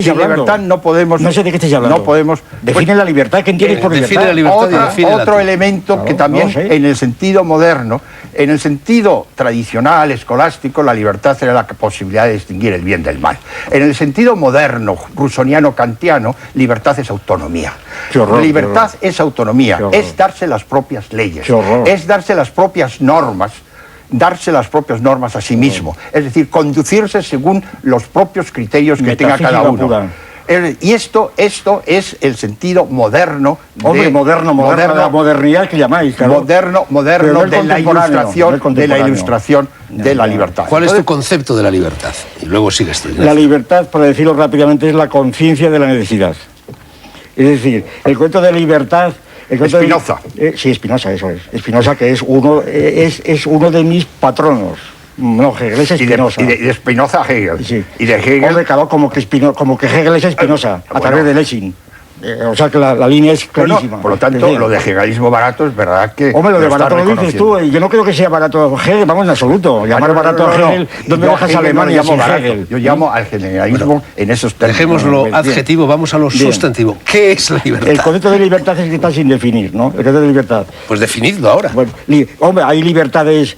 Sin libertad no podemos... No sé de qué estáis hablando. No podemos... Define la libertad. ¿Qué entiendes por libertad? Define la libertad otro elemento que también, en el sentido moderno, en el sentido tradicional, escolástico, la libertad era la posibilidad de distinguir el bien del mal. En el sentido moderno, rusoniano, kantiano, libertad es autonomía. Libertad es autonomía, es darse las propias leyes, es darse las propias normas, a sí mismo, es decir, conducirse según los propios criterios que tenga cada uno. Y esto es el sentido moderno. Hombre, la modernidad que llamáis. Claro. Moderno de la ilustración de la libertad. ¿Cuál es tu concepto de la libertad? Y luego sigues tú. La libertad, para decirlo rápidamente, es la conciencia de la necesidad. Es decir, el cuento de libertad... Spinoza. Sí, Spinoza, eso es. Spinoza, que es uno de mis patronos. No, Hegel es Spinoza. Y de Spinoza a Hegel. Sí. Y de Hegel... Hombre, claro, como que Hegel es Spinoza, a través de Lessing. O sea que la línea es clarísima. Bueno, por lo tanto, lo de hegelismo barato es verdad que... Hombre, lo de barato lo dices tú, y yo no creo que sea barato Hegel, vamos, en absoluto. Llamar barato a Hegel, ¿dónde bajas a Alemania sin Hegel? Yo llamo al generalismo en esos términos. Dejémoslo adjetivo, vamos a lo sustantivo. ¿Qué es la libertad? El concepto de libertad es que está sin definir, ¿no? El concepto de libertad. Pues definidlo ahora. Bueno, hombre, hay libertades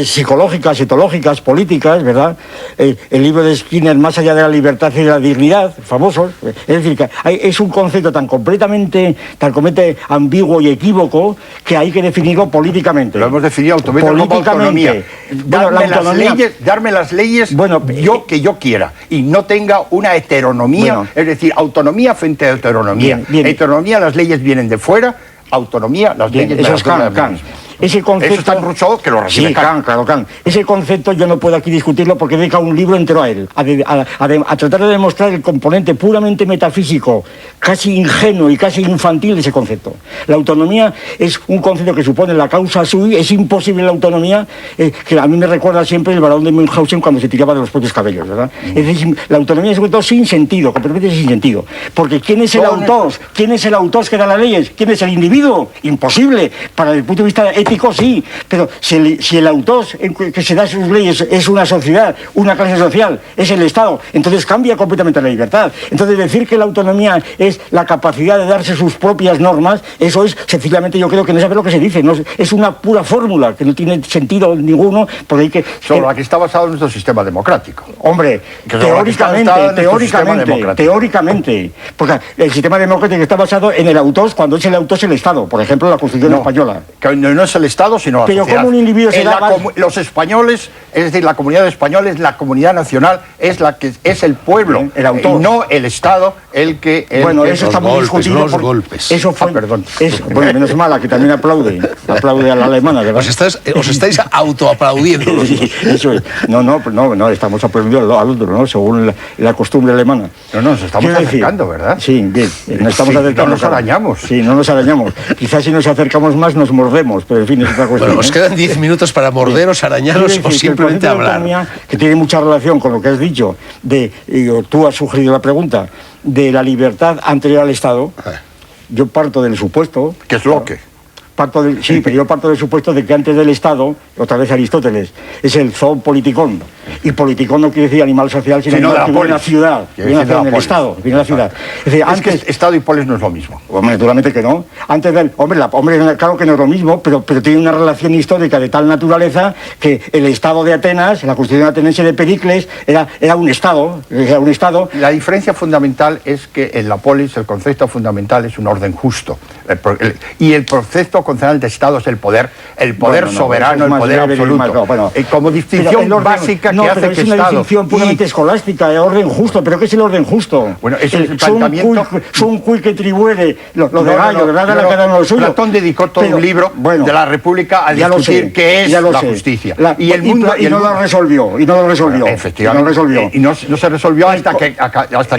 psicológicas, etológicas, políticas, ¿verdad? El libro de Skinner, Más allá de la libertad y de la dignidad, famosos. Es decir, que es un concepto tan completamente ambiguo y equívoco que hay que definirlo políticamente. Lo hemos definido autonomía. Darme las leyes que yo quiera y no tenga una heteronomía, es decir, autonomía frente a heteronomía. Heteronomía, las leyes vienen de fuera, autonomía, las leyes de Kant. Ese concepto... Eso está en Rousseau, que lo recibe Kant. Claro, Kant. Ese concepto yo no puedo aquí discutirlo porque dedica un libro entero a él, a tratar de demostrar el componente puramente metafísico, casi ingenuo y casi infantil de ese concepto. La autonomía es un concepto que supone la causa sui, es imposible la autonomía, que a mí me recuerda siempre el barón de Münchhausen cuando se tiraba de los propios cabellos, ¿verdad? Es decir, la autonomía es un concepto sin sentido, completamente sin sentido. Porque ¿quién es el autor? ¿Quién es el autor que da las leyes? ¿Quién es el individuo? Imposible. Para el punto de vista ético, sí, pero si el autor que se da sus leyes es una sociedad, una clase social, es el Estado, entonces cambia completamente la libertad. Entonces decir que la autonomía es la capacidad de darse sus propias normas, eso es sencillamente, yo creo que no sabe lo que se dice, no, es una pura fórmula que no tiene sentido ninguno, porque hay que... Sobre la que está basado nuestro sistema democrático. Hombre, teóricamente, porque el sistema democrático está basado en el autor, cuando es el autor es el Estado, por ejemplo, la Constitución española. Que no es el Estado, sino la sociedad. Pero como un individuo se da... Los españoles, es decir, la comunidad de españoles, la comunidad nacional, es la que es el pueblo, el autor. No el Estado, el que... Bueno, eso está muy discutido. Los golpes. Eso fue... perdón. Bueno, menos mala, que también aplaude a la alemana, ¿verdad? Os estáis autoaplaudiendo. Sí, eso es. No, estamos aplaudiendo al otro, ¿no? Según la costumbre alemana. No, nos estamos acercando, ¿verdad? Sí, bien. Nos estamos acercando. No nos arañamos. Sí, no nos arañamos. Quizás si nos acercamos más nos mordemos, pero en fin, es otra cuestión. Bueno, os quedan 10 minutos para morderos, arañaros o simplemente hablar. Que tiene mucha relación con lo que has dicho, tú has sugerido la pregunta, de la libertad anterior al Estado. Yo parto del supuesto... ¿Qué es lo que? Sí, pero yo parto del supuesto de que antes del Estado, otra vez Aristóteles, es el zoon politikon. Y politikon no quiere decir animal social, sino animal que viene en la ciudad, viene en el Estado, viene en la ciudad. Es decir, antes Estado y polis no es lo mismo. Hombre, naturalmente que no. Antes del... Hombre, claro que no es lo mismo, pero tiene una relación histórica de tal naturaleza que el Estado de Atenas, la Constitución ateniense de Pericles, era un Estado. La diferencia fundamental es que en la polis el concepto fundamental es un orden justo. Y el concepto conceptual de Estado es el poder soberano, el poder absoluto. Como distinción básica que hace que Estado... Es una distinción puramente escolástica, de orden justo. ¿Pero qué es el orden justo? Bueno, es el planteamiento... Son cui que tribuere, lo de Gallo, ¿verdad? Cada uno lo suyo. Platón dedicó todo un libro de la República a discutir qué es la justicia. Y no lo resolvió. Efectivamente. Y no se resolvió hasta que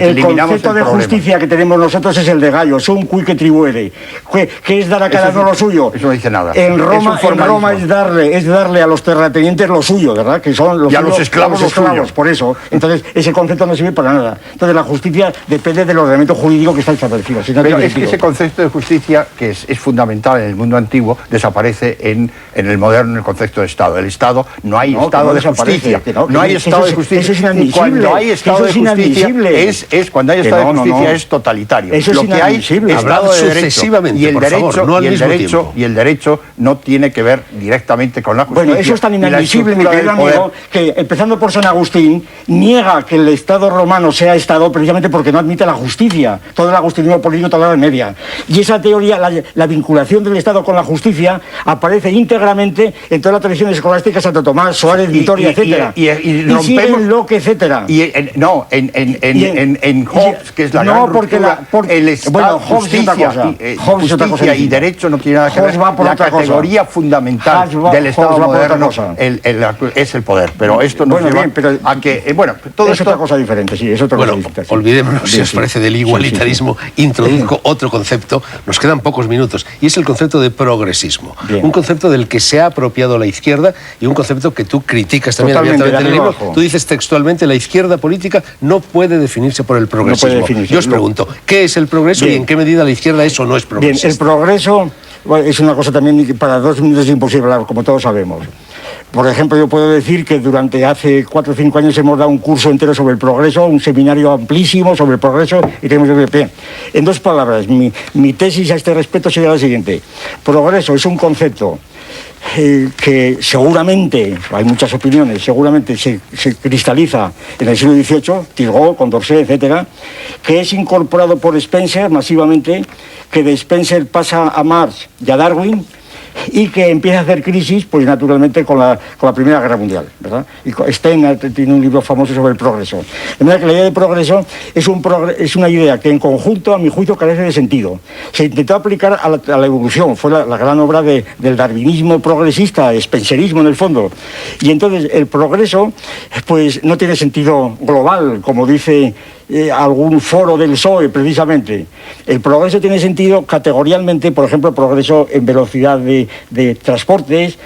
eliminamos el problema. El concepto de justicia que tenemos nosotros es el de Gallo, son cui que tribuere. ¿Qué es dar a cada uno lo suyo? Eso no dice nada. En Roma es darle a los terratenientes lo suyo, ¿verdad? Que son los, y a los esclavos, por eso. Entonces, ese concepto no sirve para nada. Entonces, la justicia depende del ordenamiento jurídico que está establecido. Si no pero es que ese concepto de justicia, que es fundamental en el mundo antiguo, desaparece en el moderno, en el concepto de Estado. El Estado, no hay Estado de justicia. No hay Estado de justicia. Eso es inadmisible. Y cuando hay Estado de justicia, cuando hay Estado de justicia es totalitario. Eso es inadmisible. Estado de derecho. Y el derecho no tiene que ver directamente con la justicia. Bueno, eso es tan inadmisible, mi querido amigo, que empezando por San Agustín, niega que el Estado romano sea Estado precisamente porque no admite la justicia. Todo el agustinismo político, toda la Edad Media. Y esa teoría, la vinculación del Estado con la justicia, aparece íntegramente en todas las tradiciones escolásticas, Santo Tomás, Suárez, Vitoria, etcétera. Y rompemos Locke, etcétera. En Hobbes, que es la gran ruptura, el Estado, justicia y derecho no tiene nada que ver. La categoría fundamental del Estado moderno es el poder. Pero esto nos lleva a que... todo es otra cosa diferente, sí, es otra cosa distinta. Olvidémonos, si os parece, del igualitarismo. Introduzco otro concepto, nos quedan pocos minutos, y es el concepto de progresismo. Un concepto del que se ha apropiado la izquierda y un concepto que tú criticas también abiertamente en el libro. Tú dices textualmente, la izquierda política no puede definirse por el progresismo. Yo os pregunto, ¿qué es el progreso y en qué medida la izquierda es o no es progresista? Bien, el progreso es una cosa también para 2 minutos es imposible hablar, como todos sabemos. Por ejemplo, yo puedo decir que durante hace 4 o 5 años hemos dado un curso entero sobre el progreso, un seminario amplísimo sobre el progreso, y tenemos que ver. En 2 palabras, mi tesis a este respecto sería la siguiente. Progreso es un concepto que seguramente, hay muchas opiniones, seguramente se cristaliza en el siglo XVIII, Turgot, Condorcet, etcétera, que es incorporado por Spencer masivamente, que de Spencer pasa a Marx y a Darwin, y que empieza a hacer crisis, pues naturalmente con la Primera Guerra Mundial, ¿verdad? Y Stein tiene un libro famoso sobre el progreso. De manera que la idea de progreso es una idea que en conjunto, a mi juicio, carece de sentido. Se intentó aplicar a la evolución, fue la gran obra del darwinismo progresista, spencerismo en el fondo. Y entonces el progreso, pues no tiene sentido global, como dice algún foro del PSOE, precisamente. El progreso tiene sentido categorialmente, por ejemplo, progreso en velocidad de transportes,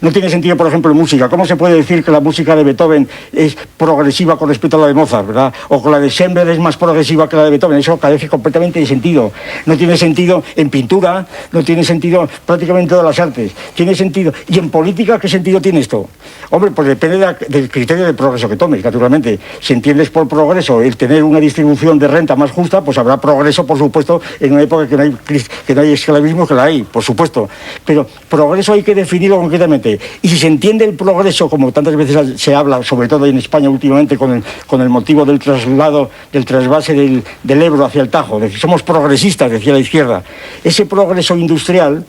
no tiene sentido, por ejemplo, en música. ¿Cómo se puede decir que la música de Beethoven es progresiva con respecto a la de Mozart, ¿verdad? O que la de Schoenberg es más progresiva que la de Beethoven? Eso carece completamente de sentido. No tiene sentido en pintura, no tiene sentido prácticamente en todas las artes. Tiene sentido. ¿Y en política qué sentido tiene esto? Hombre, pues depende del criterio de progreso que tomes, naturalmente. Si entiendes por progreso el tener una distribución de renta más justa, pues habrá progreso, por supuesto, en una época que no hay esclavismo, que la hay, por supuesto. Pero progreso hay que definirlo concretamente. Y si se entiende el progreso, como tantas veces se habla, sobre todo en España últimamente, con el motivo del traslado, del trasvase del Ebro hacia el Tajo, de que somos progresistas, decía la izquierda, ese progreso industrial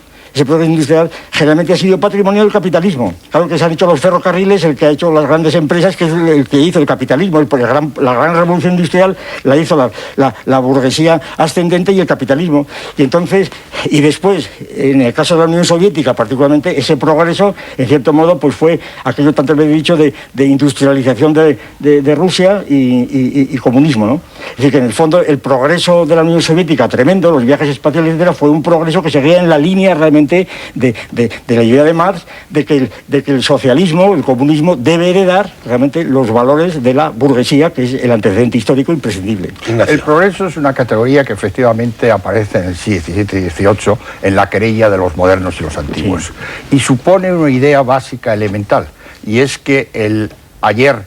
generalmente ha sido patrimonio del capitalismo. Claro que se han hecho los ferrocarriles, el que ha hecho las grandes empresas, que es el que hizo el capitalismo. La gran revolución industrial la hizo la burguesía ascendente y el capitalismo. Y después, en el caso de la Unión Soviética, particularmente, ese progreso, en cierto modo, pues fue aquello tantas veces dicho de industrialización de Rusia y comunismo, ¿no? Es decir, que en el fondo el progreso de la Unión Soviética, tremendo, los viajes espaciales, etcétera, fue un progreso que seguía en la línea realmente de la idea de Marx de que el socialismo, el comunismo, debe heredar realmente los valores de la burguesía, que es el antecedente histórico imprescindible. El progreso es una categoría que efectivamente aparece en el siglo XVII y XVIII en la querella de los modernos y los antiguos. Sí. Y supone una idea básica elemental, y es que el ayer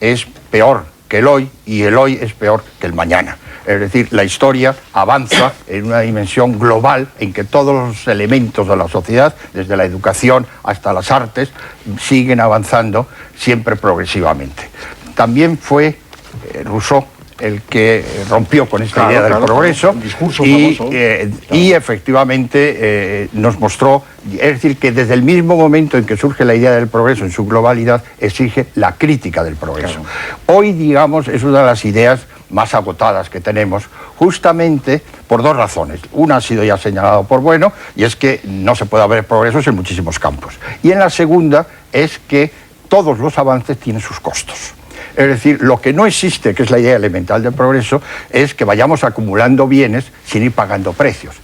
es peor que el hoy y el hoy es peor que el mañana. Es decir, la historia avanza en una dimensión global en que todos los elementos de la sociedad, desde la educación hasta las artes, siguen avanzando siempre progresivamente. También fue Rousseau el que rompió con esta idea del progreso y efectivamente nos mostró, es decir, que desde el mismo momento en que surge la idea del progreso en su globalidad, exige la crítica del progreso. Hoy, digamos, es una de las ideas más agotadas que tenemos, justamente por 2 razones. Una ha sido ya señalado por Bueno, y es que no se puede haber progresos en muchísimos campos. Y en la segunda es que todos los avances tienen sus costos. Es decir, lo que no existe, que es la idea elemental del progreso, es que vayamos acumulando bienes sin ir pagando precios.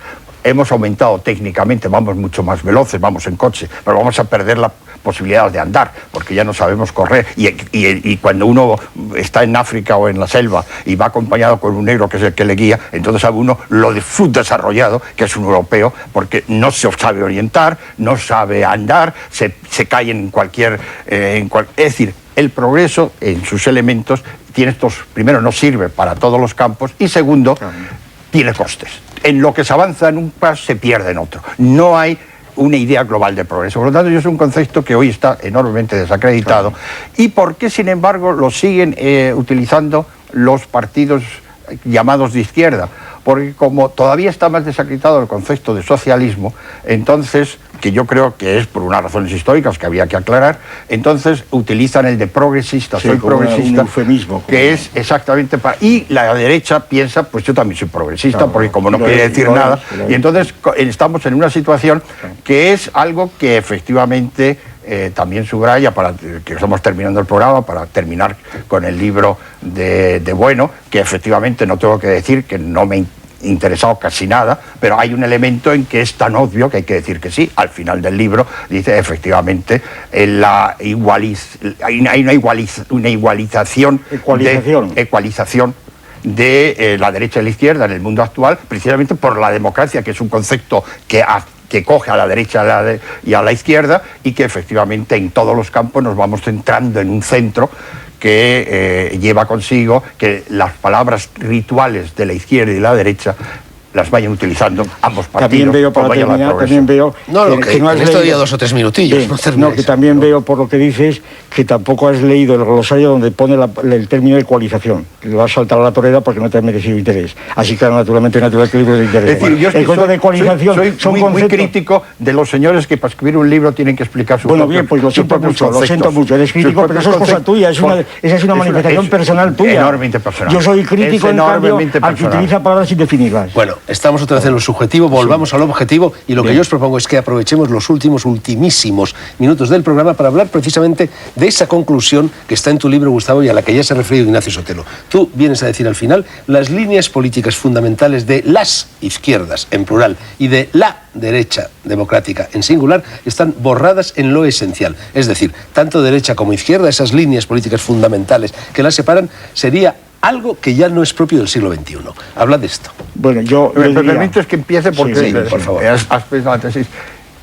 hemos aumentado técnicamente, vamos mucho más veloces, vamos en coche, pero vamos a perder la posibilidad de andar, porque ya no sabemos correr. Y cuando uno está en África o en la selva y va acompañado con un negro que es el que le guía, entonces sabe uno lo de subdesarrollado que es un europeo, porque no se sabe orientar, no sabe andar, se cae en cualquier... es decir, el progreso en sus elementos tiene estos, primero, no sirve para todos los campos, y segundo, tiene costes. En lo que se avanza en un paso se pierde en otro. No hay una idea global de progreso. Por lo tanto, es un concepto que hoy está enormemente desacreditado. ¿Y por qué, sin embargo, lo siguen utilizando los partidos llamados de izquierda? Porque como todavía está más desacreditado el concepto de socialismo, entonces, que yo creo que es por unas razones históricas que había que aclarar, entonces utilizan el de progresista, sí, soy progresista, un eufemismo, que es exactamente para... Y la derecha piensa, pues yo también soy progresista, claro, porque como no quiere decir nada, y entonces estamos en una situación que es algo que efectivamente... también subraya, para que estamos terminando el programa, para terminar con el libro de Bueno, que efectivamente no tengo que decir que no me ha interesado casi nada, pero hay un elemento en que es tan obvio que hay que decir que sí. Al final del libro dice efectivamente hay una ecualización de la derecha y la izquierda en el mundo actual, precisamente por la democracia, que es un concepto que coge a la derecha y a la izquierda, y que efectivamente en todos los campos nos vamos centrando en un centro que lleva consigo que las palabras rituales de la izquierda y de la derecha las vayan utilizando ambos partidos. También veo, para terminar, también veo... que no has leído 2 o 3 minutillos. Que también veo, por lo que dices, que tampoco has leído el glosario donde pone el término de ecualización. Lo has saltado a la torera porque no te ha merecido interés. Así que, naturalmente, natural que el libro de interés. Es decir, yo es que de ecualización soy muy crítico de los señores que para escribir un libro tienen que explicar su Bueno, bien, pues lo siento mucho. Eres crítico, pero eso es cosa tuya. Esa es una manifestación personal tuya. Enormemente personal. Yo soy crítico, en cambio, al que utiliza palabras sin definirlas. Bueno, estamos otra vez en lo subjetivo, volvamos al objetivo, y lo que yo os propongo es que aprovechemos los ultimísimos minutos del programa para hablar precisamente de esa conclusión que está en tu libro, Gustavo, y a la que ya se ha referido Ignacio Sotelo. Tú vienes a decir al final: las líneas políticas fundamentales de las izquierdas, en plural, y de la derecha democrática, en singular, están borradas en lo esencial. Es decir, tanto derecha como izquierda, esas líneas políticas fundamentales que las separan, sería algo que ya no es propio del siglo XXI. Habla de esto. Bueno, yo... Me permites que empiece porque... Sí, por favor. Has pensado la tesis.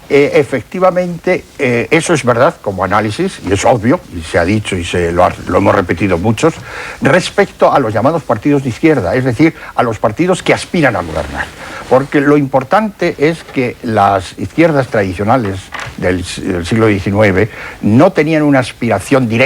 Efectivamente, eso es verdad como análisis, y es obvio, y se ha dicho y lo hemos repetido muchos, respecto a los llamados partidos de izquierda, es decir, a los partidos que aspiran a gobernar. Porque lo importante es que las izquierdas tradicionales del siglo XIX no tenían una aspiración directa